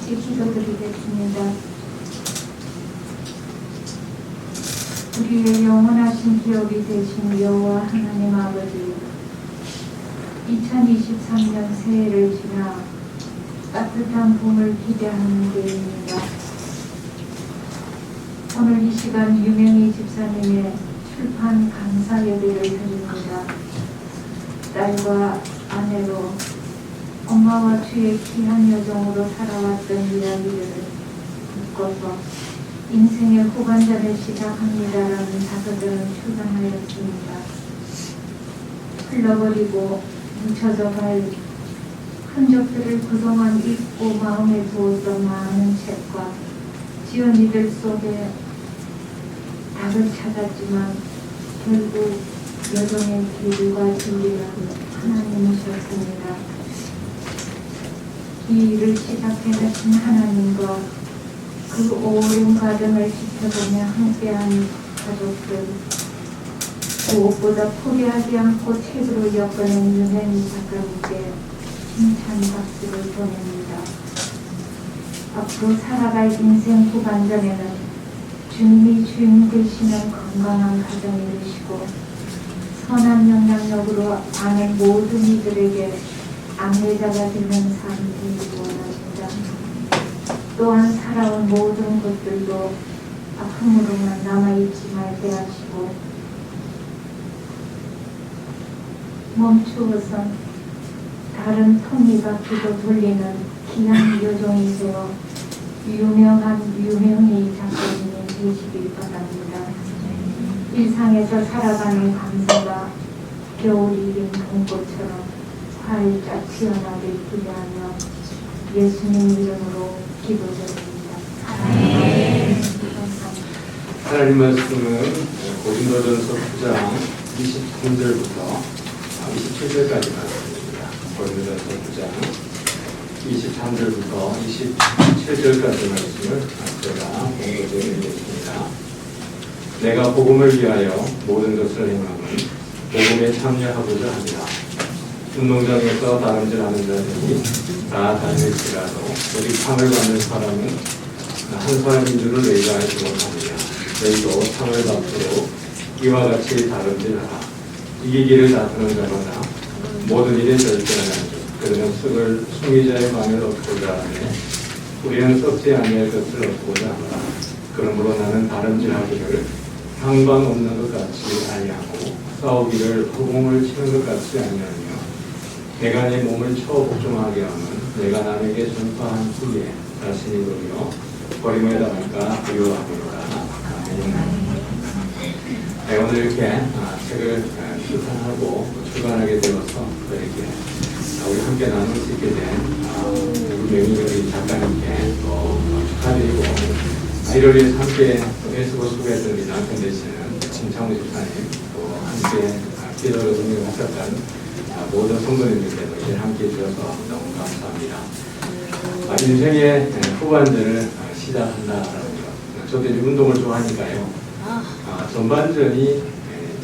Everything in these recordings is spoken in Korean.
같이 기도드리겠습니다. 우리의 영원하신 기업이 되신 여호와 하나님 아버지, 2023년 새해를 지나 따뜻한 봄을 기대하는 때입니다. 오늘 이 시간 유명희 집사님의 출판 감사 예배를 드립니다. 딸과 아내로 엄마와 주의 귀한 여정으로 살아왔던 이야기를 듣고서 인생의 후반전을 시작합니다라는 자서전을 출간하였습니다. 흘러버리고 뭉쳐져 갈 흔적들을 그동안 잊고 마음에 두었던 많은 책과 지연이들 속에 답을 찾았지만 결국 여정의 길과 진리는 하나님이셨습니다. 이 일을 시작해내신 하나님과 그 오랜 과정을 지켜보며 함께한 가족들, 무엇보다 포기하지 않고 책으로 엮어낸 유명희 작가님께 칭찬 박수를 보냅니다. 앞으로 살아갈 인생 후반전에는 주님이 주인 되시는 건강한 가정이 되시고 선한 영향력으로 아는 모든 이들에게 안내자가 되는 삶이 되기를 원합니다. 또한 살아온 모든 것들도 아픔으로만 남아있지 말게 하시고 멈추어선 다른 톱니바퀴도 돌리는 귀한 여종이 되어 유명한 유명희 작가님이 되시길 바랍니다. 일상에서 살아가는 감사가 겨울이 긴 봄꽃처럼 활짝 피어나길 기대하며 예수님 이름으로 기도드립니다. 하나님 말씀은 고린도전서 9장 23절부터 27절까지 말씀입니다. 고린도전서 9장 23절부터 27절까지 말씀을 제가 공부드리겠습니다. 내가 복음을 위하여 모든 것을 행함은 복음에 참여하고자 합니다. 운동장에서 다름질하는 자들이 다 다닐지라도 우리 상을 받는 사람은 한 사람인 줄을 너희가 알지 못하느냐. 너희도 상을 받도록 이와 같이 다름질하라. 이기기를 다투는 자마다 모든 일에 절제하는 줄. 그러면 흙을 숭이자의 방을 얻고자 하네. 우리는 썩지 아니할 것을 얻고자 하노라. 그러므로 나는 다름질하기를 상관없는 것 같이 아니하고 싸우기를 허공을 치는 것 같이 아니하며 내가 내 몸을 쳐 복종하게 하면 내가 남에게 전파한 후에 자신이 도리어 버림에 당할까 두려워하노라. 네, 오늘 이렇게 책을 출판하고 출간하게 되어서 이렇게 우리 함께 나눌 수 있게 된 유명희 작가님께 또 축하드리고 이를 위해서 함께 애쓰고 수고했던 우리 남편 되시는 김창우 집사님 또 함께 기도를 동행하셨던 모든 성도님들께도 이제 함께 해주셔서 너무 감사합니다. 인생의 후반전을 시작한다라는 것. 저도 이제 운동을 좋아하니까요. 전반전이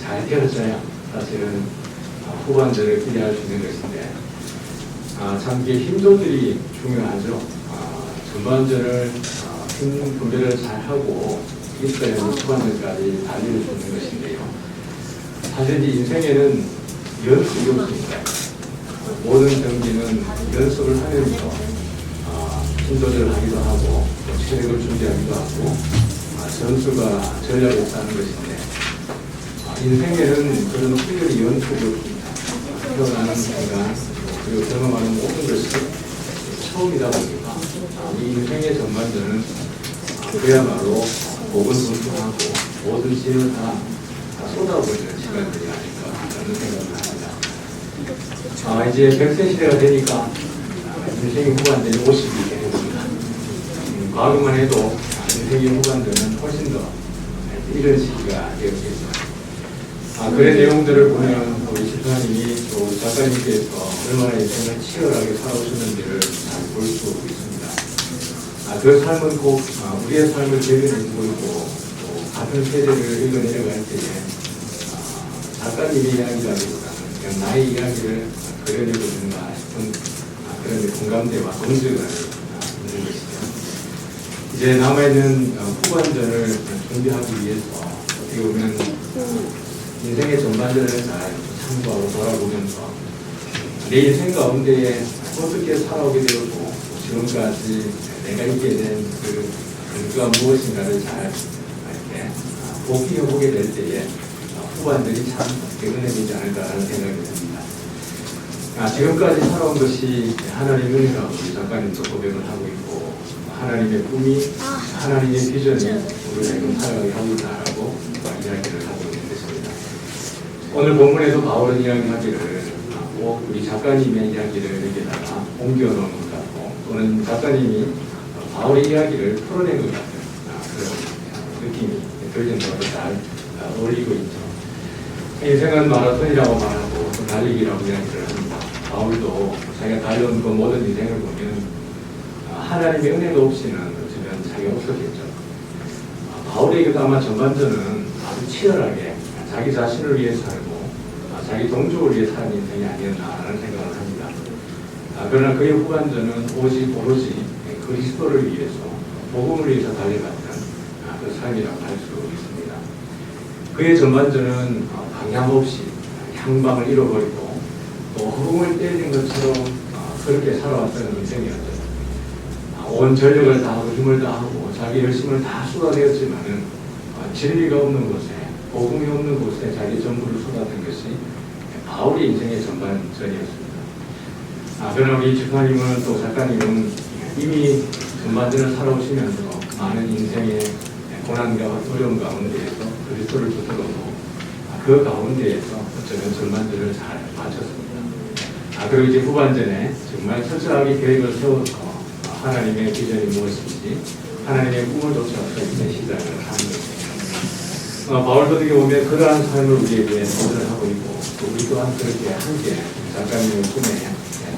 잘 되어져야 사실은 후반전을 기대할 수 있는 것인데 참 이게 힘조들이 중요하죠. 전반전을 힘 분배를 잘 하고 있어야 후반전까지 달릴 수 있는 것인데요. 사실 이 인생에는 연습이 없습니다. 모든 경기는 연습을 하면서 힘 조절하기도 하고 체력을 준비하기도 하고 전술과 전략을 짜는 것인데 인생에는 그런 훈련이 연습이 없습니다. 태어나는 순간 그리고 경험하는 모든 것이 처음이다 보니까 이 인생의 전반전은 그야말로 고군분투하고 모든 힘을 다 쏟아부는 시간들이 아닐까 라는 생각을 합니다. 이제 100세 시대가 되니까 인생의 후반전이 50이 되겠습니다. 과거만 해도 인생의 후반전은 훨씬 더 이런 시기가 되었겠죠. 그런 내용들을 보면 우리 집사님이 또 작가님께서 얼마나 인생을 치열하게 살아오셨는지를 잘 볼 수 있습니다. 그 삶은 꼭 우리의 삶을 대변해 주고 있고 또 같은 세대를 읽어내려갈 때에 작가님의 이야기라기보다는 그냥 나의 이야기를 그려내고 있는가 싶은 그런 공감대와 동질감을 있는 것이죠. 이제 남아있는 후반전을 준비하기 위해서 어떻게 보면 인생의 전반전을 잘 참고하고 돌아보면서 내 인생 가운데에 어떻게 살아오게 되었고 지금까지 내가 있게 된 그 근거가 무엇인가를 잘 이렇게 복귀해보게 될 때에 후반전이 참 은혜되지 않을까라는 생각이 듭니다. 지금까지 살아온 것이 하나님의 은혜라고 우리 작가님도 고백을 하고 있고 하나님의 꿈이 하나님의 비전이 우리를 지금 살아가게 하고 있다라고 이야기를 하고 있는 것입니다. 오늘 본문에도 바울은 이야기하기를 꼭 우리 작가님의 이야기를 여기다가 옮겨놓은 것 같고 또는 작가님이 바울의 이야기를 풀어낸 것 같은 그런 느낌이 들 정도로 잘 어울리고 있죠. 인생은 마라톤이라고 말하고 또 달리기라고 이야기를 합니다. 바울도 자기가 달려온 그 모든 인생을 보면 하나님의 은혜가 없이는 어쩌면 자기가 없었겠죠. 바울에게도 아마 전반전은 아주 치열하게 자기 자신을 위해 살고 자기 동족을 위해 사는 인생이 아니었나라는 생각을 합니다. 그러나 그의 후반전은 오로지 그리스도를 위해서 복음을 위해서 달려갔던 그 삶이라고 할 수 있습니다. 그의 전반전은 방향 없이 향방을 잃어버리고 또 허공을 때리는 것처럼 그렇게 살아왔던 인생이었죠. 온 전력을 다하고 힘을 다하고 자기 열심을 다 쏟아내었지만은 진리가 없는 곳에 복음이 없는 곳에 자기 전부를 쏟았던 것이 바울의 인생의 전반전이었습니다. 그러나 우리 집사님은 또 작가님은 이미 전반전을 살아오시면서 많은 인생의 고난과 어려움 가운데에서 그리스도를 붙들고 그 가운데에서 어쩌면 전반전을 잘 마쳤습니다. 그리고 이제 후반전에 정말 철저하게 계획을 세워서 하나님의 비전이 무엇인지 하나님의 꿈을 쫓아서 이제 시작을 하는 것입니다. 바울도 어떻게 보면 그러한 삶을 우리에게 도전을 하고 있고 또 우리 또한 그렇게 함께 작가님의 꿈에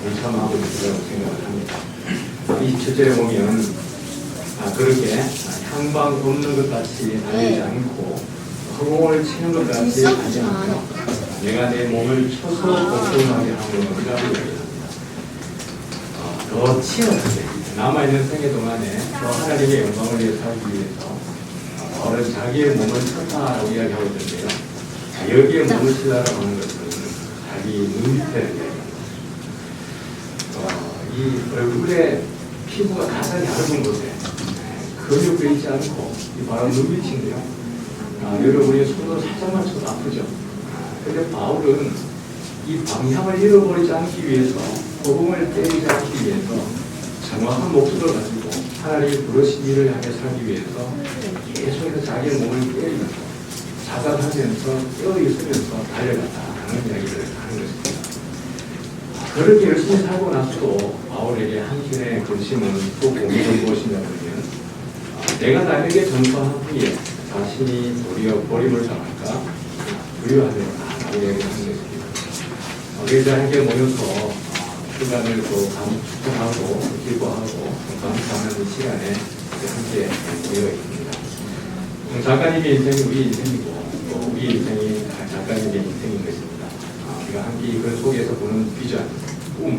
동참하고 있다고 생각을 합니다. 27절에 보면 그렇게 향방 없는 것 같이 달리지 않고 허공을 치는 것 같이 하지 않고 내가 내 몸을 쳐서 복종하게 하는 것이라고 이야기합니다. 더 치열하게 남아있는 생애 동안에 더 하나님의 영광을 위해 살기 위해서 바울은 자기의 몸을 쳤다라고 이야기하고 있는데요. 여기에 몸을 치다라고 하는 것은 자기 눈 밑에 이야기합니다. 이 얼굴에 피부가 가장 얇은 곳에 근육도 있지 않고 이 바로 눈빛인데요. 여러분이 손으로 살짝만 쳐도 아프죠. 근데 바울은 이 방향을 잃어버리지 않기 위해서 복음을 때리지 않기 위해서 정확한 목표를 가지고 하나님이 부르신 일을 향해 살기 위해서 계속해서 자기의 몸을 때리면서 자각하면서 깨어있으면서 달려갔다라는 이야기를 하는 것입니다. 그렇게 열심히 살고 나서도 바울에게 한편의 근심은 또 고민은 무엇이냐면 내가 남에게 전파한 후에 자신이 도리어 버림을 당할까 두려워하려나 라고 얘기하는 것입니다. 그래서 함께 모여서 시간을 또 축복하고 기뻐하고 감사하는 시간에 함께 모여 있습니다. 작가님의 인생이 우리 인생이고 또 우리 인생이 작가님의 인생인 것입니다. 우리가 함께 그 속에서 보는 비전, 꿈,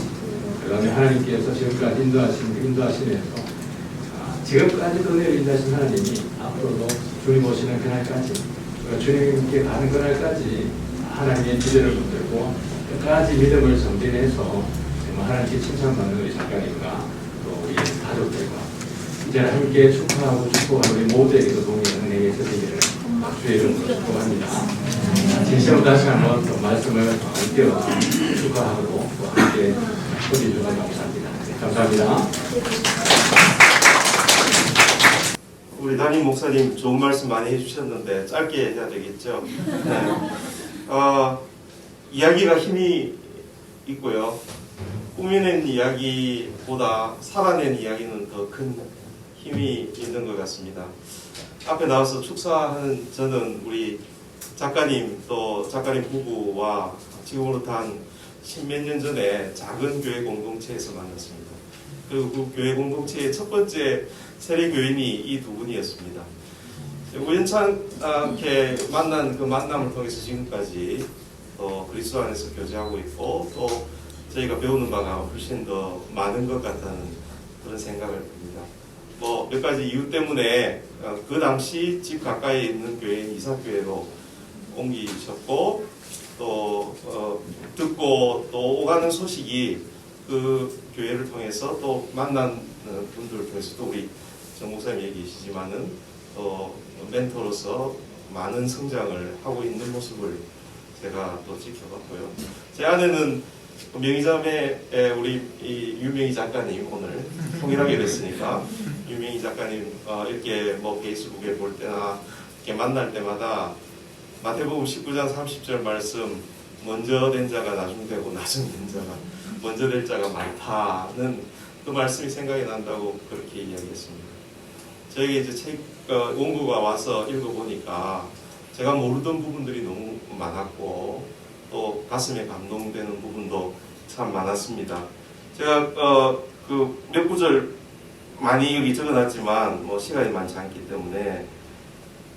그 다음에 하나님께서 지금까지 인도하시면서 지금까지 은혜를 인도하신 하나님이 앞으로도 주님 오시는 그날까지 주님께 가는 그날까지 하나님의 비전을 붙들고 끝까지 믿음을 전진해서 하나님께 칭찬받는 우리 작가님과 또 우리 가족들과 이제는 함께 축하하고 축복하는 우리 모두에게도 동일한 은혜의 세대기를 주의 이름으로 축복합니다. 진심으로 다시 한번 또 말씀을 띄워 축하하고 또 함께 소리 주셔서 감사합니다. 감사합니다. 우리 담임 목사님 좋은 말씀 많이 해주셨는데 짧게 해야 되겠죠. 네. 이야기가 힘이 있고요. 꾸며낸 이야기보다 살아낸 이야기는 더 큰 힘이 있는 것 같습니다. 앞에 나와서 축사하는 저는 우리 작가님 또 작가님 부부와 지금으로부터 한 십몇 년 전에 작은 교회 공동체에서 만났습니다. 그리고 그 교회 공동체의 첫 번째 세례 교인이 이 두 분이었습니다. 우연찮게 만난 그 만남을 통해서 지금까지 또 그리스도 안에서 교제하고 있고 또 저희가 배우는 바가 훨씬 더 많은 것 같다는 그런 생각을 듭니다. 뭐 몇 가지 이유 때문에 그 당시 집 가까이에 있는 교회인 이사교회로 옮기셨고 또 듣고 또 오가는 소식이 그 교회를 통해서 또 만난 분들을 통해서도 우리 정 목사님 얘기 계시지만은 또 멘토로서 많은 성장을 하고 있는 모습을 제가 또 지켜봤고요. 제 아내는 명희자매의 우리 이 유명희 작가님 오늘 통일하게 됐으니까 유명희 작가님 이렇게 뭐 페이스북에 볼 때나 이렇게 만날 때마다 마태복음 19장 30절 말씀 먼저 된 자가 나중 되고 나중 된 자가 먼저 될 자가 많다는 그 말씀이 생각이 난다고 그렇게 이야기했습니다. 저에게 이제 책 원고가 와서 읽어보니까 제가 모르던 부분들이 너무 많았고 또 가슴에 감동되는 부분도 참 많았습니다. 제가 그 몇 구절 많이 여기 적어놨지만 뭐 시간이 많지 않기 때문에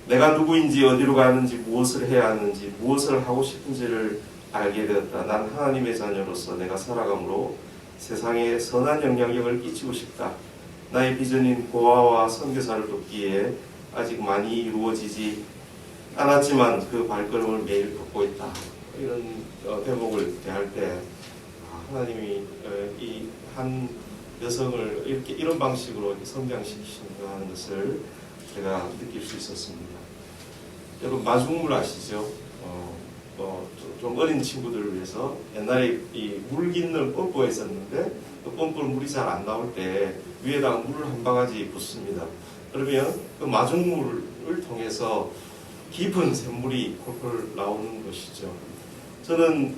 내가 누구인지 어디로 가는지 무엇을 해야 하는지 무엇을 하고 싶은지를 알게 되었다. 난 하나님의 자녀로서 내가 살아감으로 세상에 선한 영향력을 끼치고 싶다. 나의 비전인 고아와 선교사를 돕기에 아직 많이 이루어지지 않았지만 그 발걸음을 매일 걷고 있다. 이런 대목을 대할 때 하나님이 이 한 여성을 이렇게 이런 방식으로 성장시키신다는 것을 제가 느낄 수 있었습니다. 여러분 마중물 아시죠? 좀 어린 친구들을 위해서 옛날에 이 물 깃는 펌프가 있었는데 그 펌프로 물이 잘 안 나올 때 위에다가 물을 한 바가지 붓습니다. 그러면 그 마중물을 통해서 깊은 샘물이 콜콜 나오는 것이죠. 저는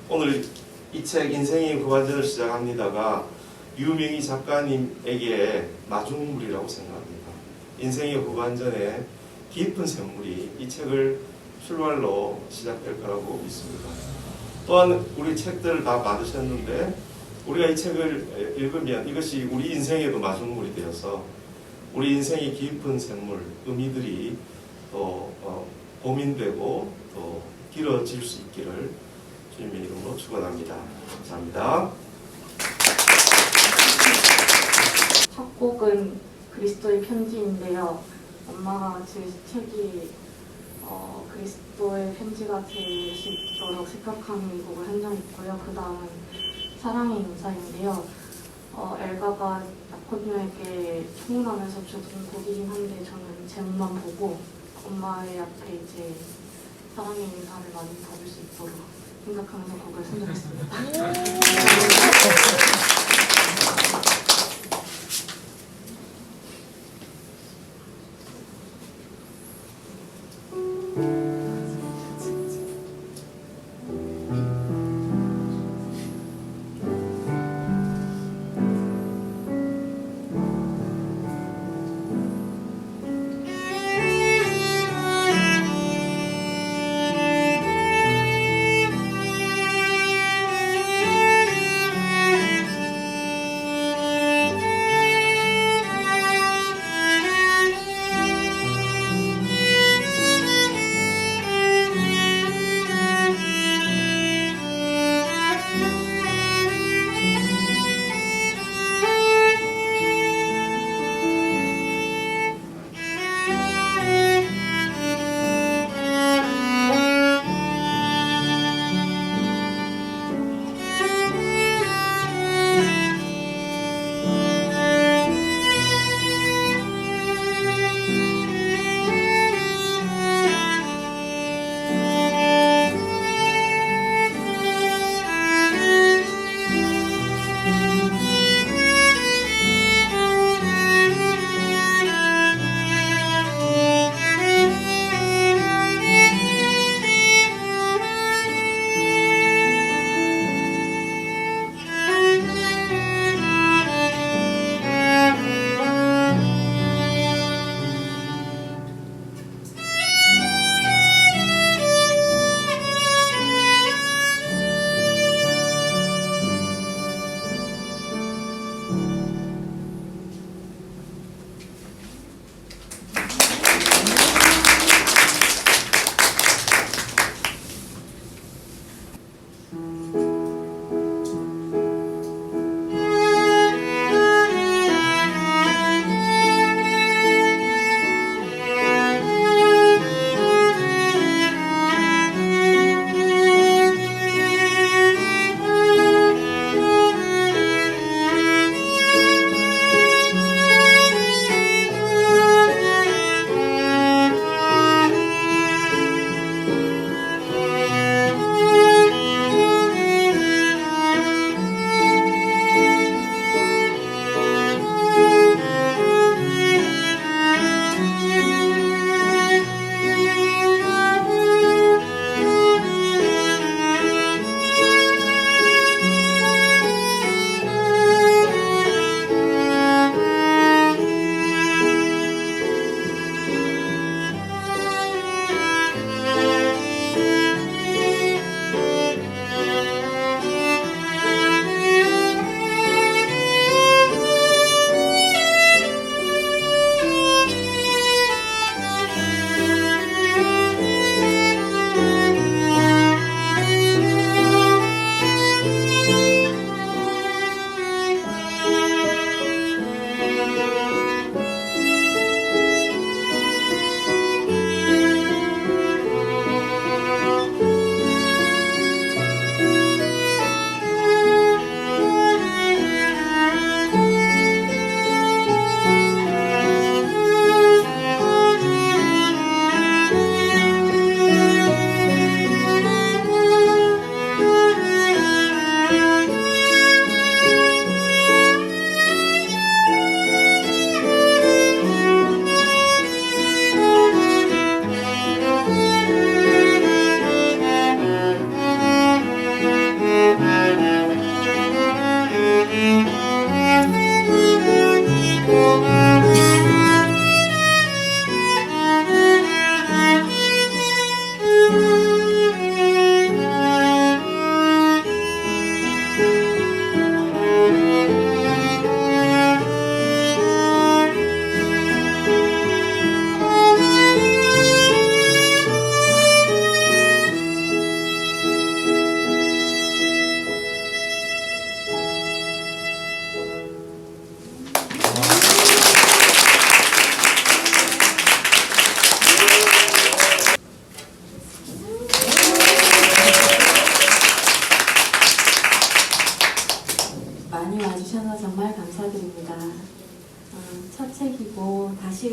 오늘 이 책 인생의 후반전을 시작합니다가 유명희 작가님에게 마중물이라고 생각합니다. 인생의 후반전에 깊은 샘물이 이 책을 출발로 시작될 거라고 믿습니다. 또한 우리 책들을 다 받으셨는데 우리가 이 책을 읽으면 이것이 우리 인생에도 마중물이 되어서 우리 인생의 깊은 샘물, 의미들이 또 고민되고 또 길어질 수 있기를 주님의 이름으로 축원합니다. 감사합니다. 첫 곡은 그리스도의 편지인데요. 엄마가 지으신 책이 그리스도의 편지가 될 수 있도록 생각하는 이 곡을 선정했고요. 그 다음은 사랑의 인사인데요. 엘가가 나코님에게 청혼하면서 주던 곡이긴 한데 저는 제목만 보고 엄마의 앞에 이제 사랑의 인사를 많이 받을 수 있도록 생각하면서 곡을 선정했습니다.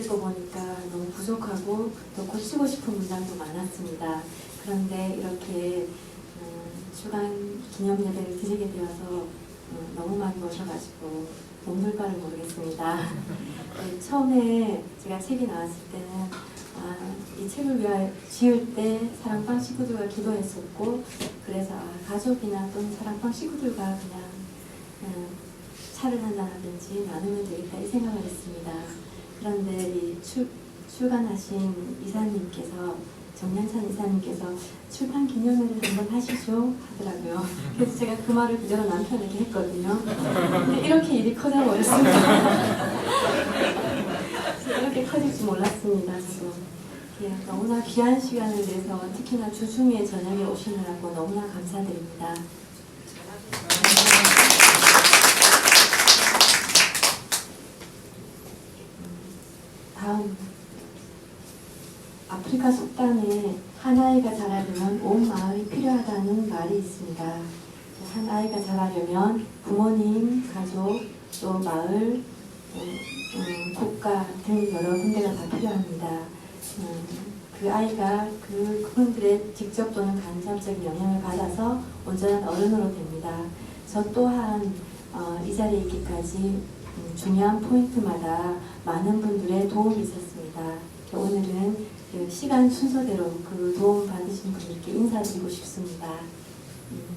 읽고 보니까 너무 부족하고 또 고치고 싶은 문장도 많았습니다. 그런데 이렇게 주간 기념 예배를 드리게 되어서 너무 많이 오셔가지고 몸둘 바를 모르겠습니다. 네, 처음에 제가 책이 나왔을 때는 이 책을 위하여 지을 때 사랑방 식구들과 기도했었고, 그래서 가족이나 또는 사랑방 식구들과 그냥 차를 한잔하든지 나누면 되겠다 이 생각을 했습니다. 그런데 이 출간하신 이사님께서, 정년찬 이사님께서 출판 기념회를 한번 하시죠 하더라고요. 그래서 제가 그 말을 그대로 남편에게 했거든요. 근데 이렇게 일이 커져버렸습니다. 이렇게 커질 줄 몰랐습니다. 저도 너무나 귀한 시간을 내서 특히나 주중에 저녁에 오시느라고 너무나 감사드립니다. 다음, 아프리카 속담에 한 아이가 자라려면 온 마을이 필요하다는 말이 있습니다. 한 아이가 자라려면 부모님, 가족, 또 마을, 국가 등 여러 군데가 다 필요합니다. 그 아이가 그분들의 직접 또는 간접적인 영향을 받아서 온전한 어른으로 됩니다. 저 또한 이 자리에 있기까지 중요한 포인트마다 많은 분들의 도움이 있었습니다. 오늘은 그 시간 순서대로 그 도움 받으신 분들께 인사드리고 싶습니다.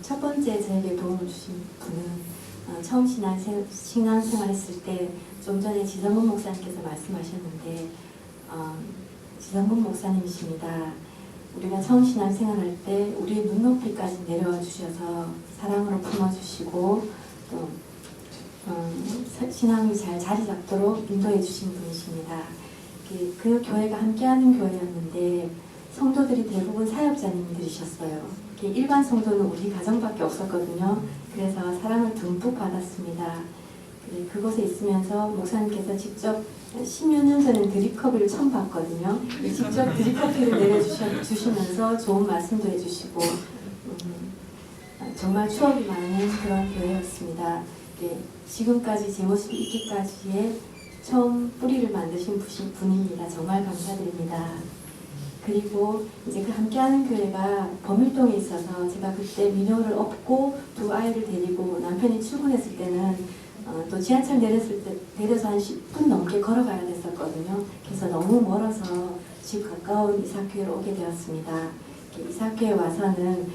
첫 번째 저에게 도움을 주신 분은 처음 신앙생활 했을 때 좀 전에 지성근 목사님께서 말씀하셨는데 지성근 목사님이십니다. 우리가 처음 신앙생활할 때 우리의 눈높이까지 내려와 주셔서 사랑으로 품어주시고 또 신앙이 잘 자리 잡도록 인도해 주신 분이십니다. 그 교회가 함께하는 교회였는데 성도들이 대부분 사역자님들이셨어요. 일반 성도는 우리 가정밖에 없었거든요. 그래서 사랑을 듬뿍 받았습니다. 그곳에 있으면서 목사님께서 직접 10여 년 전에 드립커피를 처음 봤거든요. 직접 드립커피를 내려주시면서 좋은 말씀도 해주시고 정말 추억이 많은 그런 교회였습니다. 지금까지 제 모습이 있기까지의 처음 뿌리를 만드신 분입니다. 정말 감사드립니다. 그리고 이제 그 함께하는 교회가 범일동에 있어서 제가 그때 민호를 업고 두 아이를 데리고 남편이 출근했을 때는 또 지하철 내려서 한 10분 넘게 걸어가야 됐었거든요. 그래서 너무 멀어서 집 가까운 이사교회로 오게 되었습니다. 이사교회에 와서는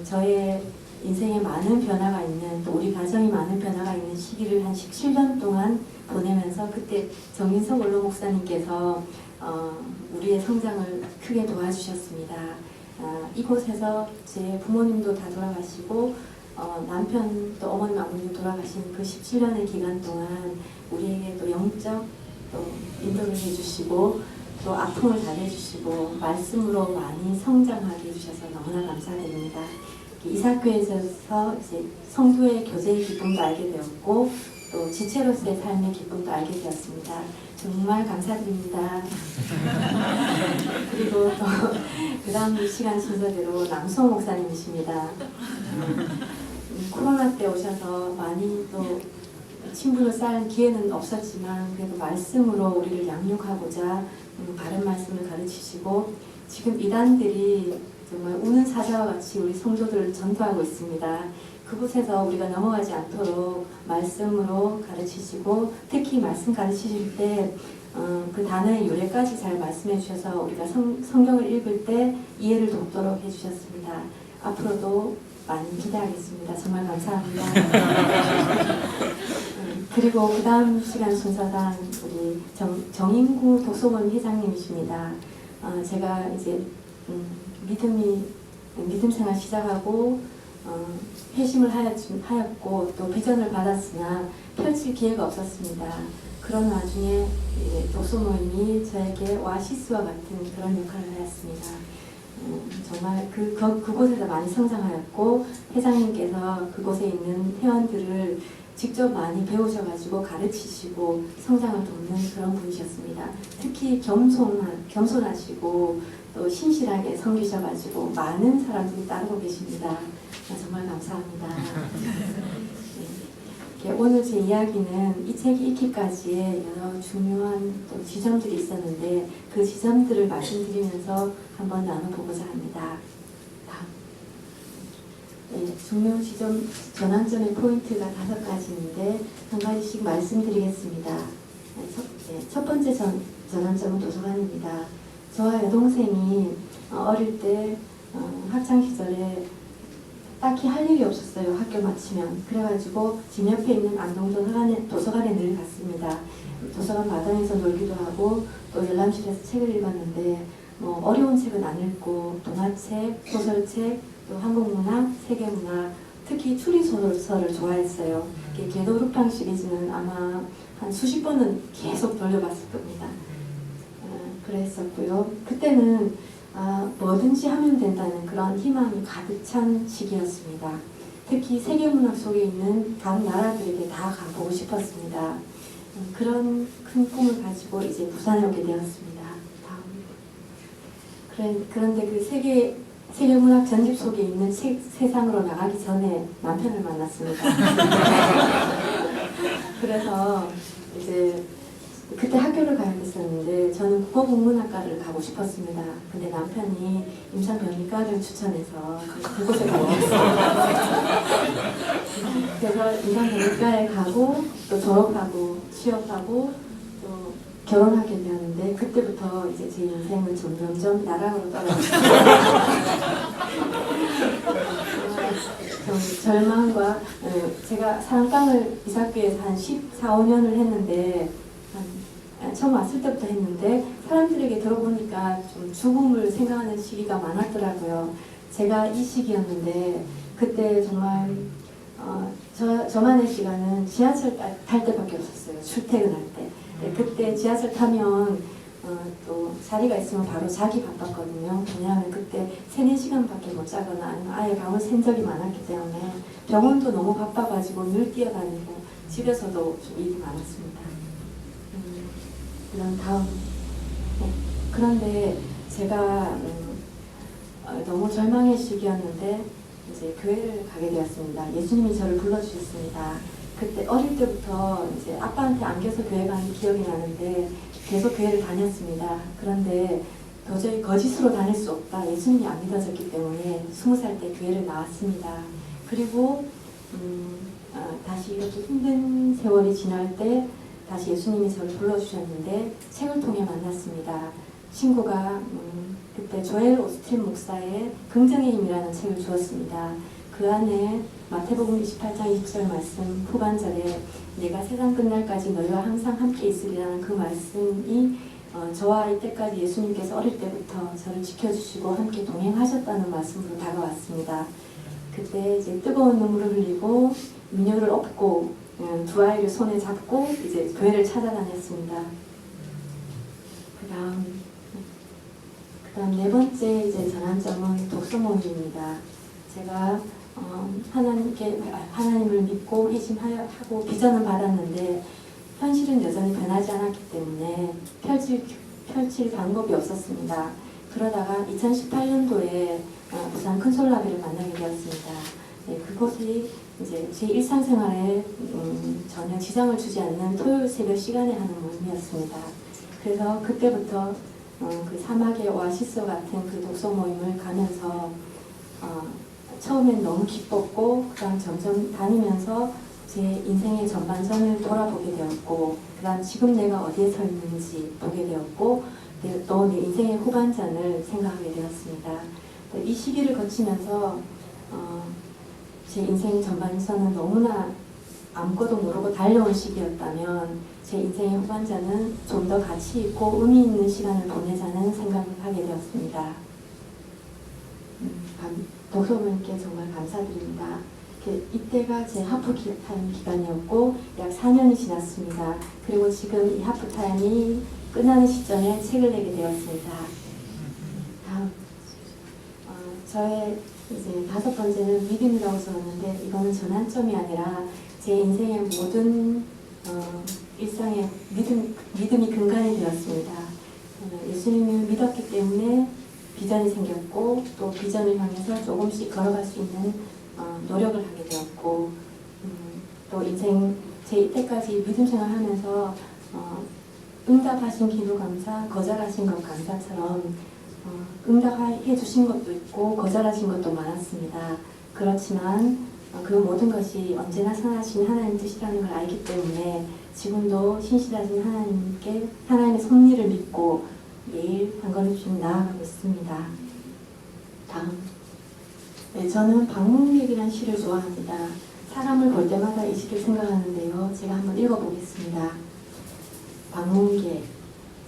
저의 인생에 많은 변화가 있는, 또 우리 가정이 많은 변화가 있는 시기를 한 17년 동안 보내면서 그때 정인석 원로 목사님께서 우리의 성장을 크게 도와주셨습니다. 이곳에서 제 부모님도 다 돌아가시고 남편도 어머님 아버님도 돌아가신 그 17년의 기간 동안 우리에게 또 영적 또 인도를 해주시고 또 아픔을 달래주시고 말씀으로 많이 성장하게 해주셔서 너무나 감사드립니다. 이사교회에서 이제 성도의 교제의 기쁨도 알게 되었고 또 지체로서의 삶의 기쁨도 알게 되었습니다. 정말 감사드립니다. 그리고 또 그 다음 시간 순서대로 남성 목사님이십니다. 코로나 때 오셔서 많이 또 친분을 쌓은 기회는 없었지만 그래도 말씀으로 우리를 양육하고자 바른 말씀을 가르치시고 지금 이단들이 정말 우는 사자와 같이 우리 성도들을 전도하고 있습니다. 그곳에서 우리가 넘어가지 않도록 말씀으로 가르치시고 특히 말씀 가르치실 때 그 단어의 요래까지 잘 말씀해 주셔서 우리가 성경을 읽을 때 이해를 돕도록 해주셨습니다. 앞으로도 많이 기대하겠습니다. 정말 감사합니다. 그리고 그 다음 시간 순서당 우리 정인구 독서원 회장님이십니다. 제가 이제 믿음 생활 시작하고 회심을 하였고 또 비전을 받았으나 펼칠 기회가 없었습니다. 그런 와중에 독서 모임이 저에게 오아시스와 같은 그런 역할을 하였습니다. 정말 그곳에서 많이 성장하였고 회장님께서 그곳에 있는 회원들을 직접 많이 배우셔가지고 가르치시고 성장을 돕는 그런 분이셨습니다. 특히 겸손하시고 또 신실하게 섬기셔가지고 많은 사람들이 따르고 계십니다. 정말 감사합니다. 네. 오늘 제 이야기는 이 책이 읽기까지의 여러 중요한 또 지점들이 있었는데 그 지점들을 말씀드리면서 한번 나눠보고자 합니다. 다음. 네, 중요 지점, 전환점의 포인트가 5가지인데 한 가지씩 말씀드리겠습니다. 첫 번째 전환점은 도서관입니다. 저와 여동생이 어릴 때 학창 시절에 딱히 할 일이 없었어요. 학교 마치면. 그래가지고 집 옆에 있는 안동 도서관에 늘 갔습니다. 도서관 마당에서 놀기도 하고 또 열람실에서 책을 읽었는데 뭐 어려운 책은 안 읽고 동화책, 소설책, 또 한국문학, 세계문학, 특히 추리소설을 좋아했어요. 개도루팡 시리즈는 아마 한 수십 번은 계속 돌려봤을 겁니다. 그랬었고요. 그때는 뭐든지 하면 된다는 그런 희망이 가득 찬 시기였습니다. 특히 세계문학 속에 있는 각 나라들에게 다 가보고 싶었습니다. 그런 큰 꿈을 가지고 이제 부산에 오게 되었습니다. 그런데 그 세계문학 전집 속에 있는 세상으로 나가기 전에 남편을 만났습니다. 그래서 이제 그때 학교를 가야 됐었는데 저는 국어국문학과를 가고 싶었습니다. 근데 남편이 임상병리과를 추천해서 그곳에 가고 있었어요. 그래서 임상병리과에 가고 또 졸업하고 취업하고 또 결혼하게 되었는데 그때부터 이제 제 인생은 점점점 나락으로 떨어졌어요. 절망과 제가 사랑방을 이사학교에서 한 14, 15년을 했는데 처음 왔을 때부터 했는데 사람들에게 들어보니까 좀 죽음을 생각하는 시기가 많았더라고요. 제가 이 시기였는데 그때 정말 저만의 시간은 지하철 탈 때밖에 없었어요. 출퇴근할 때. 그때 지하철 타면 또 자리가 있으면 바로 자기 바빴거든요. 왜냐하면 그때 3, 4시간밖에 못 자거나 아니면 아예 밤을 샌 적이 많았기 때문에 병원도 너무 바빠가지고 늘 뛰어다니고 집에서도 좀 일이 많았습니다. 그런 다음 그런데 제가 너무 절망의 시기였는데 이제 교회를 가게 되었습니다. 예수님이 저를 불러주셨습니다. 그때 어릴 때부터 이제 아빠한테 안겨서 교회 가는 기억이 나는데 계속 교회를 다녔습니다. 그런데 도저히 거짓으로 다닐 수 없다. 예수님이 안 믿어졌기 때문에 20살 때 교회를 나왔습니다. 그리고 다시 이렇게 힘든 세월이 지날 때 다시 예수님이 저를 불러주셨는데 책을 통해 만났습니다. 친구가 그때 조엘 오스틴 목사의 긍정의 힘이라는 책을 주었습니다. 그 안에 마태복음 28장 20절 말씀 후반절에 내가 세상 끝날까지 너희와 항상 함께 있으리라는 그 말씀이 저와 이때까지 예수님께서 어릴 때부터 저를 지켜주시고 함께 동행하셨다는 말씀으로 다가왔습니다. 그때 이제 뜨거운 눈물을 흘리고 민요를 업고 두 아이를 손에 잡고 이제 교회를 찾아다녔습니다. 그다음 네 번째 이제 전환점은 독서 모임입니다. 제가 하나님을 믿고 회심하고 비전을 받았는데 현실은 여전히 변하지 않았기 때문에 펼칠 방법이 없었습니다. 그러다가 2018년도에 부산 큰솔라비를 만나게 되었습니다. 네, 그곳이 이제 제 일상생활에 전혀 지장을 주지 않는 토요일 새벽 시간에 하는 모임이었습니다. 그래서 그때부터 그 사막의 오아시스 같은 그 독서 모임을 가면서 처음엔 너무 기뻤고 그다음 점점 다니면서 제 인생의 전반전을 돌아보게 되었고 그다음 지금 내가 어디에 서 있는지 보게 되었고 또 내 인생의 후반전을 생각하게 되었습니다. 이 시기를 거치면서 제 인생 전반전은 너무나 아무것도 모르고 달려온 시기였다면 제 인생의 후반전은 좀 더 가치 있고 의미 있는 시간을 보내자는 생각을 하게 되었습니다. 독서모임께 정말 감사드립니다. 이때가 제 하프타임 기간이었고 약 4년이 지났습니다. 그리고 지금 이 하프타임이 끝나는 시점에 책을 내게 되었습니다. 다음 저의 이제 5번째는 믿음이라고 적었는데 이거는 전환점이 아니라 제 인생의 모든 일상의 믿음이 근간이 되었습니다. 예수님을 믿었기 때문에 비전이 생겼고 또 비전을 향해서 조금씩 걸어갈 수 있는 노력을 하게 되었고 또 인생 제 이때까지 믿음 생활하면서 응답하신 기도 감사, 거절하신 것 감사처럼 응답해 주신 것도 있고 거절하신 것도 많았습니다. 그렇지만 그 모든 것이 언제나 선하신 하나님 뜻이라는 걸 알기 때문에 지금도 신실하신 하나님께 하나님의 섭리를 믿고 매일 한 걸음씩 나아가고 있습니다. 다음. 네, 저는 박문객이라는 시를 좋아합니다. 사람을 볼 때마다 이 시를 생각하는데요. 제가 한번 읽어보겠습니다. 박문객.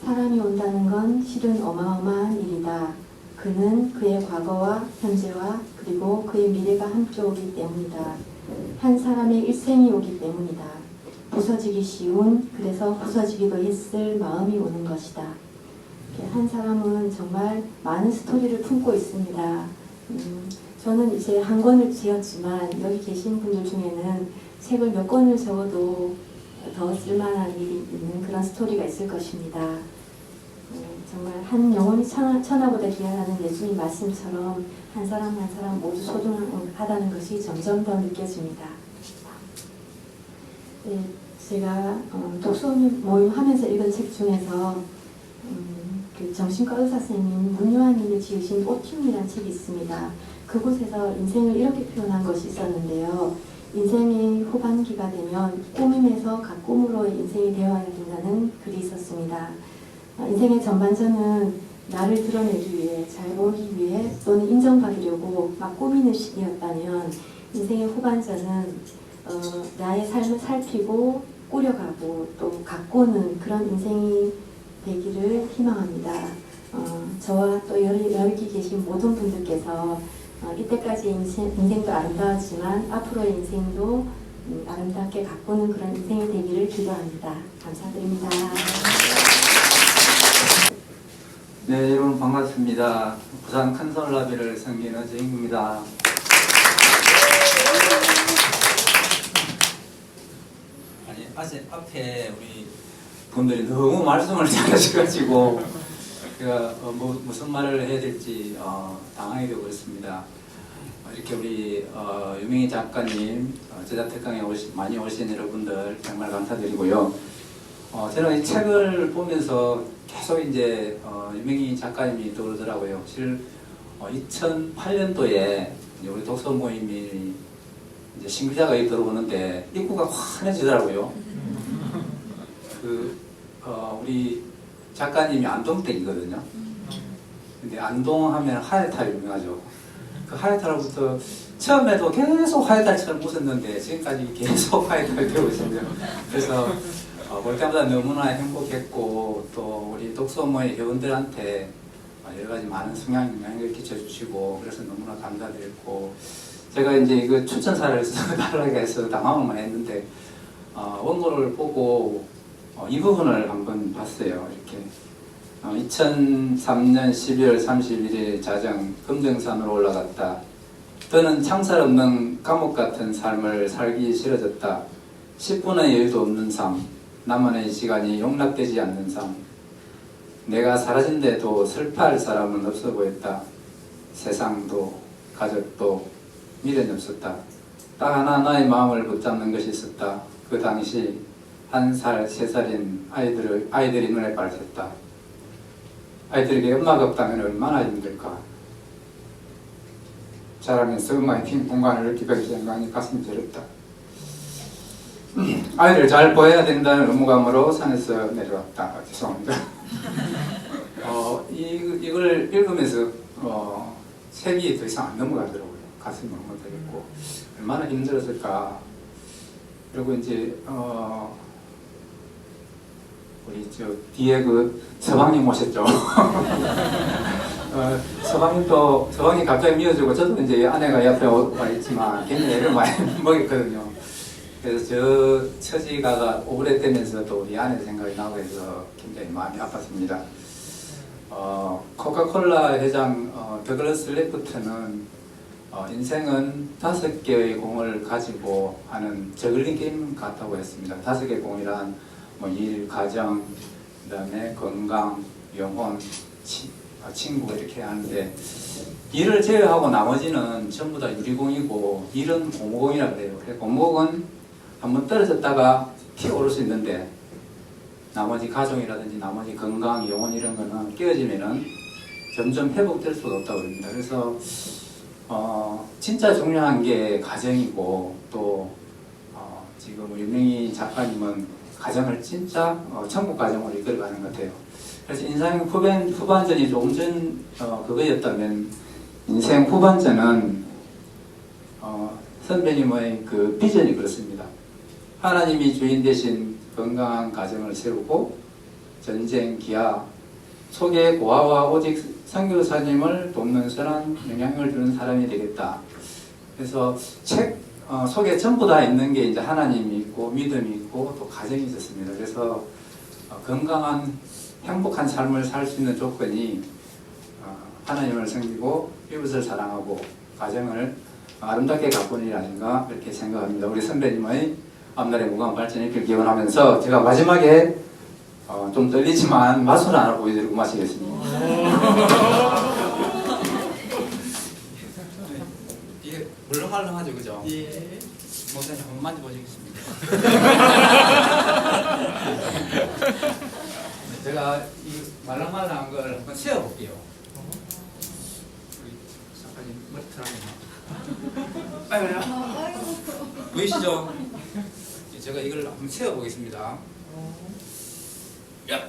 사람이 온다는 건 실은 어마어마한 일이다. 그는 그의 과거와 현재와 그리고 그의 미래가 함께 오기 때문이다. 한 사람의 일생이 오기 때문이다. 부서지기 쉬운, 그래서 부서지기도 했을 마음이 오는 것이다. 한 사람은 정말 많은 스토리를 품고 있습니다. 저는 이제 한 권을 지었지만 여기 계신 분들 중에는 책을 몇 권을 적어도 더 쓸만한 일이 있는 그런 스토리가 있을 것입니다. 정말 한 영혼이 천하보다 귀하다는 예수님 말씀처럼 한 사람 한 사람 모두 소중하다는 것이 점점 더 느껴집니다. 네, 제가 독서 모임 하면서 읽은 책 중에서 그 정신과 의사 선생님 문요한님이 지으신 오튠이라는 책이 있습니다. 그곳에서 인생을 이렇게 표현한 것이 있었는데요. 인생의 후반기가 되면 꾸밈에서 각 꿈으로의 인생이 되어야 된다는 글이 있었습니다. 인생의 전반전은 나를 드러내기 위해, 잘 보이기 위해 또는 인정받으려고 막 꾸미는 시기였다면 인생의 후반전은 나의 삶을 살피고 꾸려가고 또 가꾸는 그런 인생이 되기를 희망합니다. 저와 또 여기 계신 모든 분들께서 이때까지 인생도 아름다웠지만 앞으로의 인생도 아름답게 가꾸는 그런 인생이 되기를 기도합니다. 감사드립니다. 네, 여러분 반갑습니다. 부산 큰솔라비를 섬기는 주인구입니다. 아니, 아직 앞에 우리 분들이 너무 말씀을 잘하셔가지고 제가 무슨 말을 해야 될지 당황하게 되고 그렇습니다. 이렇게 우리 유명희 작가님, 제자특강에 많이 오신 여러분들 정말 감사드리고요. 저는 이 책을 보면서 계속 이제 유명희 작가님이 떠오르더라고요. 사실 2008년도에 우리 독서 모임이 이제 신규자가 들어오는데 입구가 환해지더라고요. 우리 작가님이 안동댁이거든요. 근데 안동하면 하회탈 유명하죠. 그 하회탈로부터 처음에도 계속 하회탈처럼 웃었는데 지금까지 계속 하회탈 되고 있습니다. 그래서 볼 때마다 너무나 행복했고 또 우리 독서모의 회원들한테 여러 가지 많은 영향을 끼쳐주시고 그래서 너무나 감사드렸고 제가 이제 이거 추천사를 써달라고 해서 당황만 했는데 원고를 보고 이 부분을 한번 봤어요. 이렇게 2003년 12월 31일 자정 금정산으로 올라갔다. 더는 창살 없는 감옥 같은 삶을 살기 싫어졌다. 10분의 여유도 없는 삶, 나만의 시간이 용납되지 않는 삶. 내가 사라진데도 슬퍼할 사람은 없어 보였다. 세상도 가족도 미련이 없었다. 딱 하나 나의 마음을 붙잡는 것이 있었다. 그 당시 1살, 3살인 아이들이 눈에 밟혔다. 아이들에게 엄마가 없다면 얼마나 힘들까. 자라면서 엄마의 빈 공간을 느끼게 생각하니 가슴이 저렸다. 아이를 잘 보여야 된다는 의무감으로 산에서 내려왔다. 죄송합니다. 이걸 읽으면서 색이 더 이상 안 넘어가더라고요. 가슴이 너무 되겠고 얼마나 힘들었을까. 그리고 이제 우리 저 뒤에 그 서방님 오셨죠. 서방님 갑자기 미워지고 저도 이제 아내가 옆에 와 있지만 굉장히 애를 많이 먹였거든요. 그래서 저 처지가 오래되면서도 우리 아내 생각이 나고 해서 굉장히 마음이 아팠습니다. 코카콜라 회장 더글러스 레프트는 인생은 5개의 공을 가지고 하는 저글링 게임 같다고 했습니다. 5개의 공이란 일, 가정, 그 다음에 건강, 영혼, 친구 이렇게 하는데 일을 제외하고 나머지는 전부 다 유리공이고 일은 고무공이라고 그래요. 고무공은 한번 떨어졌다가 튀어 오를 수 있는데 나머지 가정이라든지 나머지 건강, 영혼 이런 거는 깨어지면은 점점 회복될 수가 없다고 그럽니다. 그래서 진짜 중요한 게 가정이고 또 지금 유명희 작가님은 가정을 진짜 천국 가정으로 이끌어가는 것 같아요. 그래서 인생 후반전이 조금 전 그거였다면 인생 후반전은 선배님의 그 비전이 그렇습니다. 하나님이 주인 되신 건강한 가정을 세우고 전쟁, 기아, 속의 고아와 오직 선교사님을 돕는 선한 영향을 주는 사람이 되겠다. 그래서 책 속에 전부 다 있는 게 이제 하나님이 있고 믿음이 있고 또 가정이 있었습니다. 그래서 건강한 행복한 삶을 살 수 있는 조건이 하나님을 섬기고 이웃을 사랑하고 가정을 아름답게 가꾸는 일 아닌가 이렇게 생각합니다. 우리 선배님의 앞날의 무궁한 발전을 이렇게 기원하면서 제가 마지막에 좀 떨리지만 맛을 하나 보여드리고 마치겠습니다. 이게 물렁말렁하죠, 그죠? 예. 목사님 한번 만져보시겠습니다. 제가 이 말랑말랑한 걸 한번 세어볼게요. 우리 작가님 머리털 한번. 보이시죠? 제가 이걸 한번 세어보겠습니다. 야.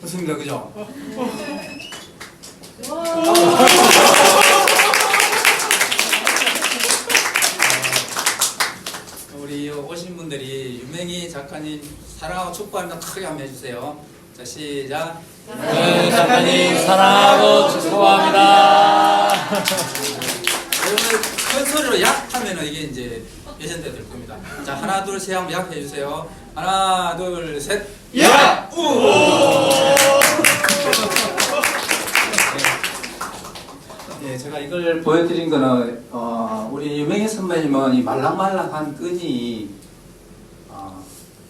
좋습니다, 그죠? 우리 오신 분들이 유명희 작가님 사랑하고 축복합니다. 크게 한번 해주세요. 자, 시작. 유명희 작가님 사랑하고 축복합니다. 여러분 큰 소리로 약 하면은 이게 이제 예전대 될 겁니다. 자, 하나 둘 셋 한번 약 해주세요. 하나 둘 셋. 약! 네, 제가 이걸 보여드린 거는 우리 유명희 선배님은 이 말랑말랑한 끈이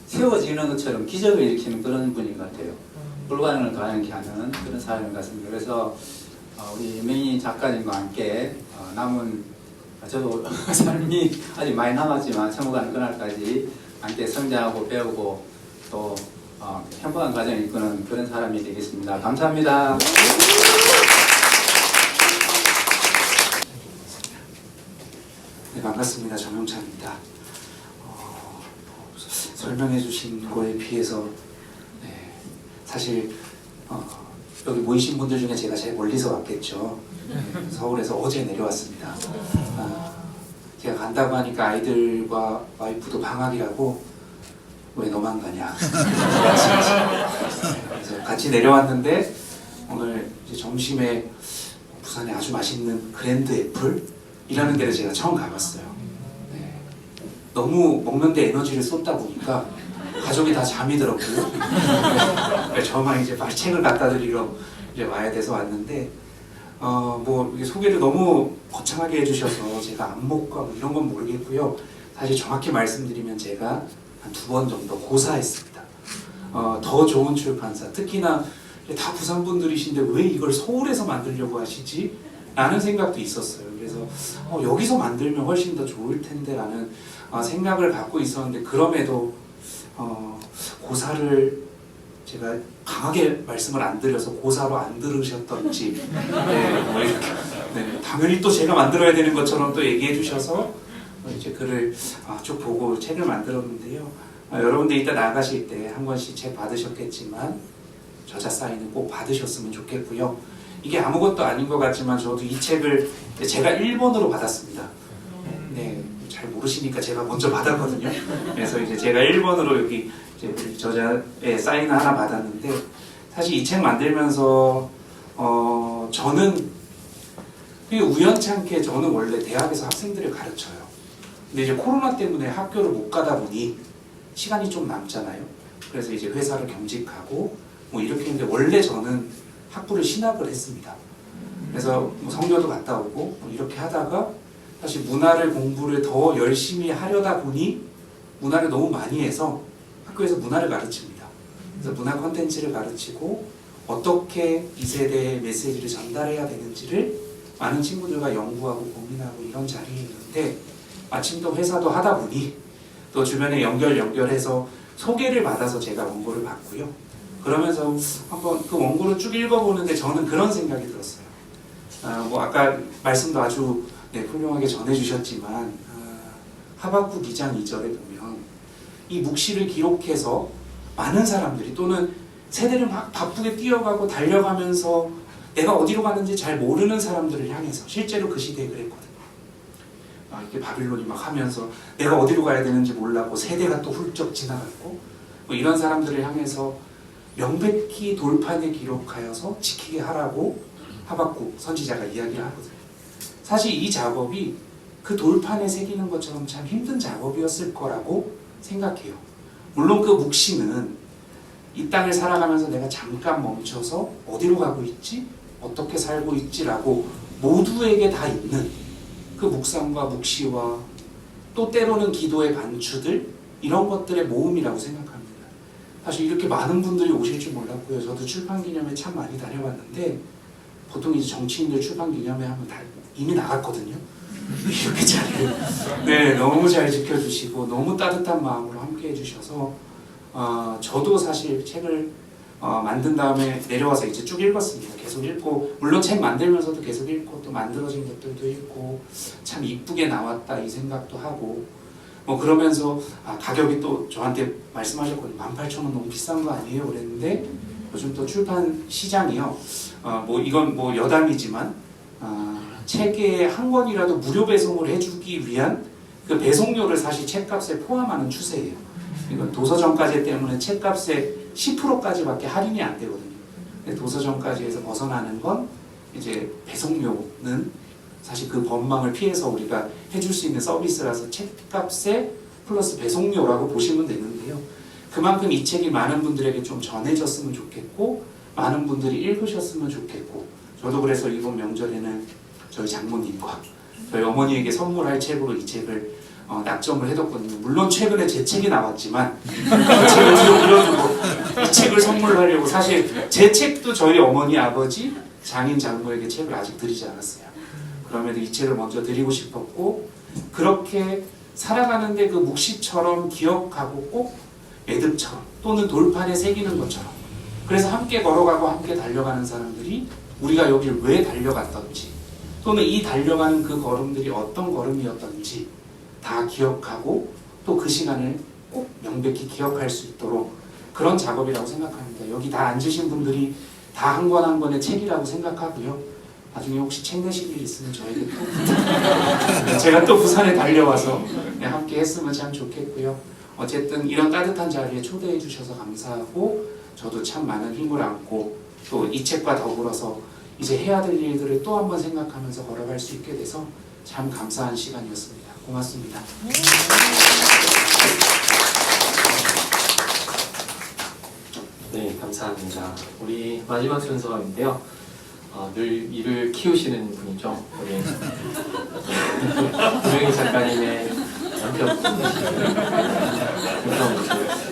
세워지는 것처럼 기적을 일으키는 그런 분인 것 같아요. 불가능을 가능케 하는 그런 사람인 것 같습니다. 그래서 우리 유명희 작가님과 함께 남은 저도 삶이 아직 많이 남았지만 천국 가는 그날까지 함께 성장하고 배우고 또 행복한 가정을 이끄는 그런 사람이 되겠습니다. 감사합니다. 네, 반갑습니다. 정용찬입니다. 설명해 주신 거에 비해서 사실 여기 모이신 분들 중에 제가 제일 멀리서 왔겠죠. 서울에서 어제 내려왔습니다. 제가 간다고 하니까 아이들과 와이프도 방학이라고 왜 너만 가냐. 그래서 같이 내려왔는데 오늘 이제 점심에 부산에 아주 맛있는 그랜드 애플이라는 데를 제가 처음 가봤어요. 네. 너무 먹는데 에너지를 쏟다 보니까 가족이 다 잠이 들었고요. 저만 이제 빨리 책을 갖다 드리러 이제 와야 돼서 왔는데 뭐 이게 소개를 너무 거창하게 해주셔서 제가 안목과 뭐 이런 건 모르겠고요. 사실 정확히 말씀드리면 제가 한 2번 정도 고사했습니다. 더 좋은 출판사, 특히나 다 부산 분들이신데 왜 이걸 서울에서 만들려고 하시지? 라는 생각도 있었어요. 그래서 여기서 만들면 훨씬 더 좋을 텐데 라는 생각을 갖고 있었는데 그럼에도 고사를 제가 강하게 말씀을 안 드려서 고사로 안 들으셨던지 뭐 이렇게 당연히 또 제가 만들어야 되는 것처럼 또 얘기해 주셔서 이제 글을 쭉 보고 책을 만들었는데요. 여러분들 이따 나가실 때 한 권씩 책 받으셨겠지만 저자 사인은 꼭 받으셨으면 좋겠고요. 이게 아무것도 아닌 것 같지만 저도 이 책을 제가 1번으로 받았습니다. 네, 잘 모르시니까 제가 먼저 받았거든요. 그래서 이제 제가 1번으로 여기 이제 저자의 사인을 하나 받았는데 사실 이 책 만들면서 저는 우연찮게 저는 원래 대학에서 학생들을 가르쳐요. 근데 이제 코로나 때문에 학교를 못 가다 보니 시간이 좀 남잖아요. 그래서 이제 회사를 겸직하고 뭐 이렇게 했는데 원래 저는 학부를 신학을 했습니다. 그래서 뭐 성교도 갔다 오고 뭐 이렇게 하다가 사실 문화를 공부를 더 열심히 하려다 보니 문화를 너무 많이 해서 학교에서 문화를 가르칩니다. 그래서 문화 콘텐츠를 가르치고 어떻게 이 세대의 메시지를 전달해야 되는지를 많은 친구들과 연구하고 고민하고 이런 자리에 있는데 마침 또 회사도 하다 보니 또 주변에 연결해서 소개를 받아서 제가 원고를 봤고요. 그러면서 한번 그 원고를 쭉 읽어보는데 저는 그런 생각이 들었어요. 뭐 아까 말씀도 아주 훌륭하게 전해주셨지만 하박국 2장 2절에 보면 이 묵시를 기록해서 많은 사람들이 또는 세대를 막 바쁘게 뛰어가고 달려가면서 내가 어디로 가는지 잘 모르는 사람들을 향해서 실제로 그 시대에 그랬거든요. 이렇게 바빌론이 막 하면서 내가 어디로 가야 되는지 몰라고 세대가 또 훌쩍 지나갔고 뭐 이런 사람들을 향해서 명백히 돌판에 기록하여서 지키게 하라고 하박국 선지자가 이야기를 하거든요. 사실 이 작업이 그 돌판에 새기는 것처럼 참 힘든 작업이었을 거라고 생각해요. 물론 그 묵시는 이 땅을 살아가면서 내가 잠깐 멈춰서 어디로 가고 있지? 어떻게 살고 있지라고 모두에게 다 있는 그 묵상과 묵시와 또 때로는 기도의 반추들 이런 것들의 모음이라고 생각합니다. 사실 이렇게 많은 분들이 오실 줄 몰랐고요. 저도 출판기념회 참 많이 다녀봤는데 보통 이제 정치인들 출판기념회 하면 다 이미 나갔거든요. 이렇게 자리를 너무 잘 지켜주시고 너무 따뜻한 마음으로 함께 해주셔서 저도 사실 책을 만든 다음에 내려와서 이제 쭉 읽었습니다. 계속 읽고 물론 책 만들면서도 계속 읽고 또 만들어진 것들도 읽고 참 이쁘게 나왔다 이 생각도 하고 뭐 그러면서 가격이 또 저한테 말씀하셨거든요. 18,000원 너무 비싼 거 아니에요? 그랬는데 요즘 또 출판 시장이요. 뭐 이건 뭐 여담이지만 책에 한 권이라도 무료 배송을 해주기 위한 그 배송료를 사실 책값에 포함하는 추세예요. 이건 도서정가제 때문에 책값의 10%까지밖에 할인이 안 되거든요. 근데 도서정가제에서 벗어나는 건 이제 배송료는 사실 그 법망을 피해서 우리가 해줄 수 있는 서비스라서 책값에 플러스 배송료라고 보시면 되는데요. 그만큼 이 책이 많은 분들에게 좀 전해졌으면 좋겠고 많은 분들이 읽으셨으면 좋겠고 저도 그래서 이번 명절에는 저희 장모님과 저희 어머니에게 선물할 책으로 이 책을 낙점을 해뒀거든요. 물론 최근에 제 책이 나왔지만 그 책을 뒤로 밀어두고 이 책을 선물하려고 사실 제 책도 저희 어머니 아버지 장인 장모에게 책을 아직 드리지 않았어요. 그럼에도 이 책을 먼저 드리고 싶었고 그렇게 살아가는데 그 묵시처럼 기억하고 꼭 매듭처럼 또는 돌판에 새기는 것처럼 그래서 함께 걸어가고 함께 달려가는 사람들이 우리가 여기를 왜 달려갔던지 또는 이 달려가는 그 걸음들이 어떤 걸음이었던지 다 기억하고 또 그 시간을 꼭 명백히 기억할 수 있도록 그런 작업이라고 생각합니다. 여기 다 앉으신 분들이 다 한 권 한 권의 책이라고 생각하고요. 나중에 혹시 책 내실 일 있으면 저에게 또 제가 또 부산에 달려와서 함께 했으면 참 좋겠고요. 어쨌든 이런 따뜻한 자리에 초대해 주셔서 감사하고 저도 참 많은 힘을 안고 또 이 책과 더불어서 이제 해야 될 일들을 또 한 번 생각하면서 걸어갈 수 있게 돼서 참 감사한 시간이었습니다. 고맙습니다. 네, 감사합니다. 우리 마지막 순서인데요. 늘 이를 키우시는 분이죠. 우리 김영희 작가님의 남편분이시죠.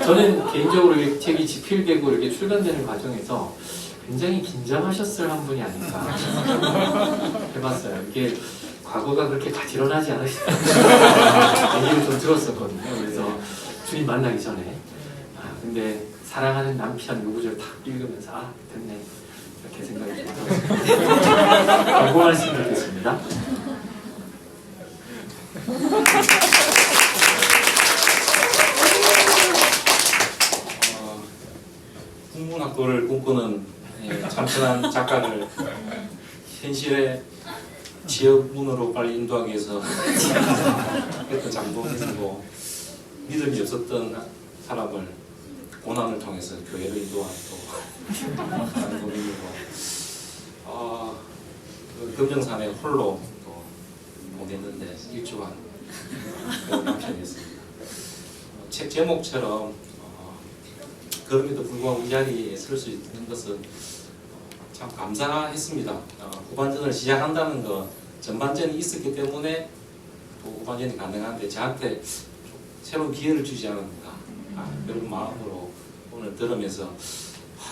저는 개인적으로 이 책이 집필되고 이렇게 출간되는 과정에서 굉장히 긴장하셨을 한 분이 아닌가 해봤어요. 이게 과거가 그렇게 가지런하지 않으시다는 얘기를 좀 들었었거든요. 그래서 주님 만나기 전에 근데 사랑하는 남편 요 구절 딱 읽으면서 됐네 이렇게 생각이 들어요. 그 말씀 드리겠습니다. 국문학도를 꿈꾸는 참신한 작가를 현실의 지역문으로 빨리 인도하기 위해서 했던 장본인이고 믿음이 없었던 사람을 고난을 통해서 교회로 인도한 또 장본인이고 그 금정산에 홀로 또 보냈는데 일주한 그 남편이었습니다. 책 제목처럼 그럼에도 불구하고 이 자리에 설 수 있는 것은 참 감사했습니다. 후반전을 시작한다는 것 전반전이 있었기 때문에 또 후반전이 가능한데 저한테 새로운 기회를 주지 않았는가 그런 마음으로 오늘 들으면서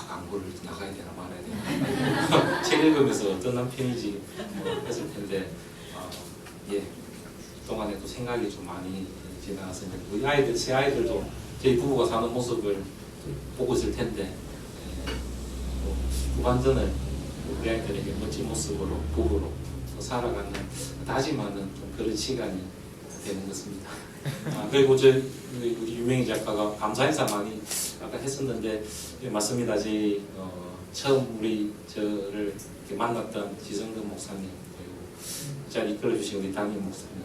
광고를 나가야 되나 말아야 되나 책 읽으면서 어떤 남편인지 했을 텐데 예 동안에 또 생각이 좀 많이 지나갔습니다. 우리 아이들 새 아이들도 저희 부부가 사는 모습을 보고 있을 텐데 후반전을 우리 아이들에게 멋진 모습으로 부부로 또 살아가는 다짐하는 좀 그런 시간이 되는 것입니다. 그리고 우리 유명희 작가가 감사 인사 많이 아까 했었는데 예, 맞습니다. 저희 처음 우리 저를 이렇게 만났던 지성근 목사님 그리고 잘 이끌어 주신 우리 담임 목사님.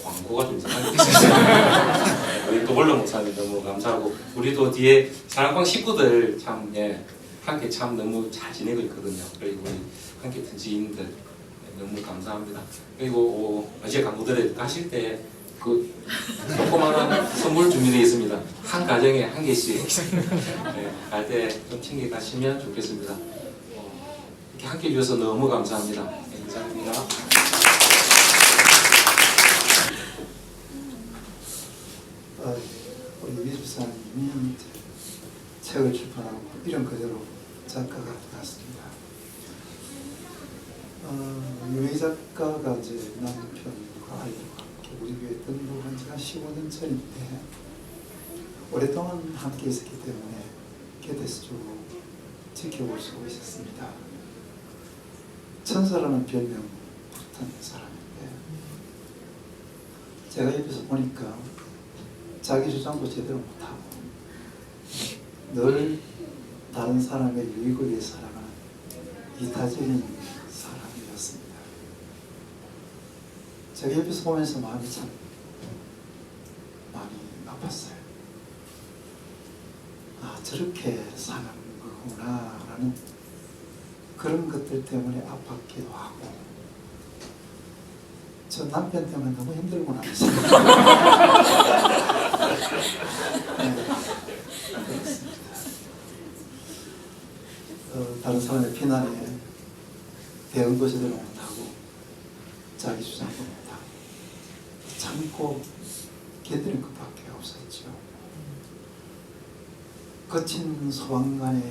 광고가 좀 이상하게 됐어요. 우리 또 원로 목사님 너무 감사하고 우리도 뒤에 사랑방 식구들 참 예, 함께 참 너무 잘 지내고 있거든요. 그리고 우리 함께 든 지인들 너무 감사합니다. 그리고 어제 강구들에 가실 때 그 조그마한 선물 준비되어 있습니다. 한 가정에 한 개씩 네, 갈 때 좀 챙겨 가시면 좋겠습니다. 이렇게 함께 해주셔서 너무 감사합니다. 네, 감사합니다. 우리 미술사님이 책을 출판하고 이런 그대로 작가가 났습니다. 유명희 작가가 이제 남편과 아이들과 함께 우리 교회 등록한 지가 15년 전인데 오랫동안 함께 있었기 때문에 곁에서 쭉 지켜볼 수 있었습니다. 천사라는 별명 붙은 사람인데 제가 옆에서 보니까 자기 주장도 제대로 못하고 늘 다른 사람의 유익을 위해 살아가는 이타적인 사람이었습니다. 제가 옆에서 보면서 마음이 참 많이 아팠어요. 저렇게 사는 거구나 라는 그런 것들 때문에 아팠기도 하고 저 남편 때문에 너무 힘들고 나왔어요. 네, 그렇습니다. 다른 사람의 비난에 대응도 제대로 못하고 자기 주장도 못하고 참고 견디는 것밖에 없었죠. 거친 소방관의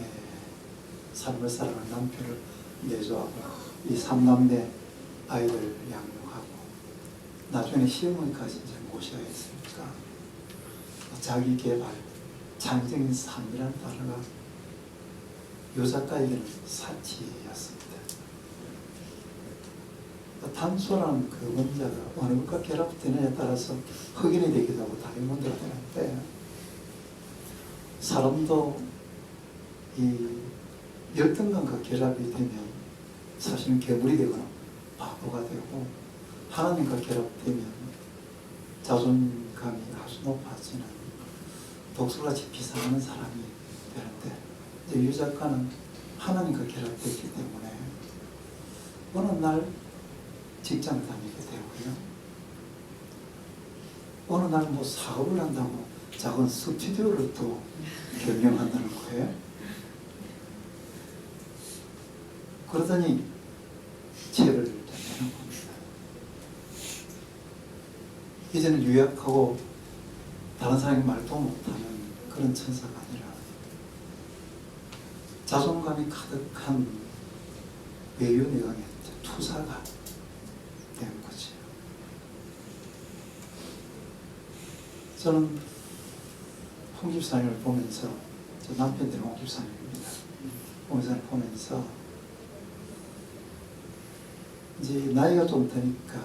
삶을 살아가는 남편을 내조하고 이 3남매 아이들 양육하고 나중에 시어머니까지 이제 모셔야 했으니까 자기 개발, 창의적인 삶이라는 단어가 요 작가에게는 사치였습니다. 탄소라는 그 원자가 어느 것과 결합되느냐에 따라서 흑인이 되기도 하고 다른 원자가 되는데 사람도 이 열등감과 결합이 되면 사실은 괴물이 되거나 바보가 되고 하나님과 결합되면 자존감이 아주 높아지는 독수같이 비상하는 사람이 되는데 이제 유 작가는 하나님과 결합됐기 때문에 어느 날 직장을 다니게 되고요. 어느 날 뭐 사업을 한다고 작은 스튜디오를 또 경영한다는 거예요. 그러더니 책을 내는 겁니다. 이제는 유약하고 다른 사람이 말도 못하는 그런 천사가 아니라 자존감이 가득한 외유내강의 투사가 된 거죠. 저는 홍 집사님을 보면서 저 남편들은 홍 집사님입니다. 홍 집사님을 보면서 이제 나이가 좀 드니까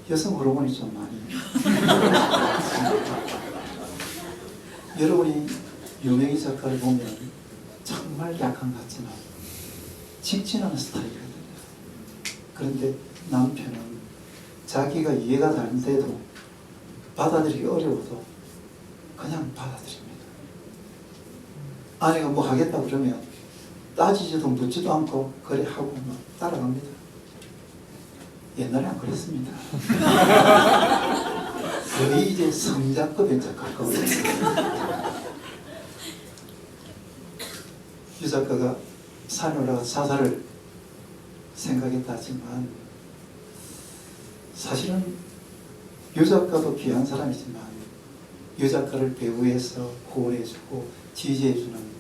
여성 호르몬이 좀 많이 여러분이 유명희 작가를 보면 정말 약한 것 같지만 직진하는 스타일이거든요. 그런데 남편은 자기가 이해가 되는데도 받아들이기 어려워도 그냥 받아들입니다. 아내가 뭐 하겠다 그러면 따지지도 묻지도 않고 그래 하고 막 따라갑니다. 옛날에 안 그랬습니다. 거의 이제 성작급에 가까워요. 유 작가가 산에 올라가 자살을 생각했다 하지만 사실은 유 작가도 귀한 사람이지만 유 작가를 배우해서 후원해주고 지지해주는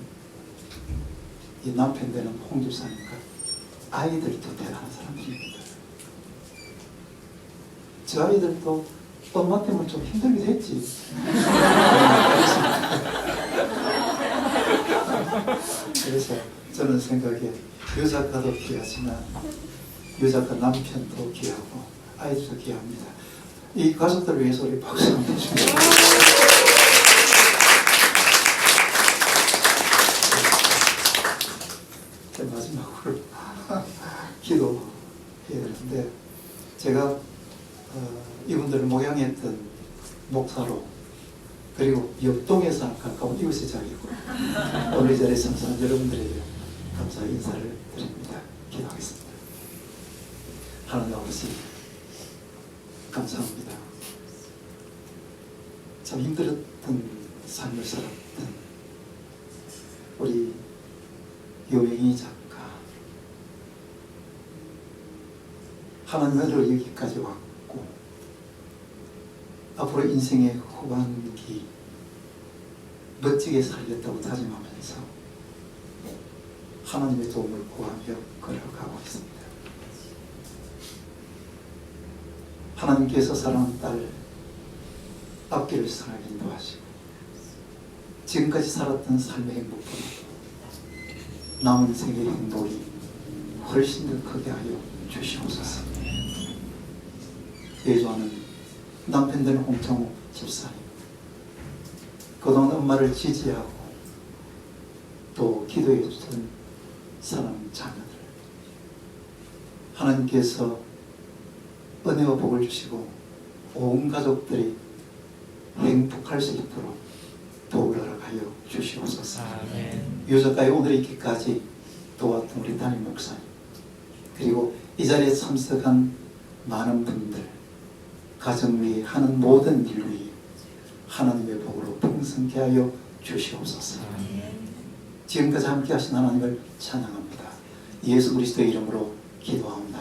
이 남편 되는 홍 집사님과 아이들도 대단한 사람들입니다. 저 아이들도 엄마 때문에 좀 힘들기도 했지. 그래서 저는 생각에 유 작가도 귀하지만 유 작가 남편도 귀하고 아이들도 귀합니다. 이 가족들을 위해서 우리 박수 한번 해주세요. 마지막으로 기도해야 되는데 제가 이분들을 목양했던 목사로 그리고 옆동에서 가까운 이웃의 자리고 오늘 이 자리에 참석한 여러분들에게 감사 인사를 드립니다. 기도하겠습니다. 하나님 아버지 감사합니다. 참 힘들었던 삶을 살았던 우리 요명희 작가 하나님을 여기까지 왔고 앞으로 인생의 후반기 멋지게 살겠다고 다짐하면서 하나님의 도움을 구하며 걸어가고 있습니다. 하나님께서 사랑하는 딸 앞길을 선하게 인도하시고 지금까지 살았던 삶의 행복보다 남은 생의 행복이 훨씬 더 크게 하여 주시옵소서. 예조하는 남편 되는 홍창호 집사님, 그동안 엄마를 지지하고 또 기도해 주던 사랑하는 자녀들, 하나님께서 은혜와 복을 주시고 온 가족들이 행복할 수 있도록 도움을 허락하여 주시옵소서. 유 작가의 오늘 있기까지 도왔던 우리 담임 목사님, 그리고 이 자리에 참석한 많은 분들, 가정 위에 하는 모든 일 위에 하나님의 복으로 풍성케 하여 주시옵소서. 지금까지 함께 하신 하나님을 찬양합니다. 예수 그리스도의 이름으로 기도합니다.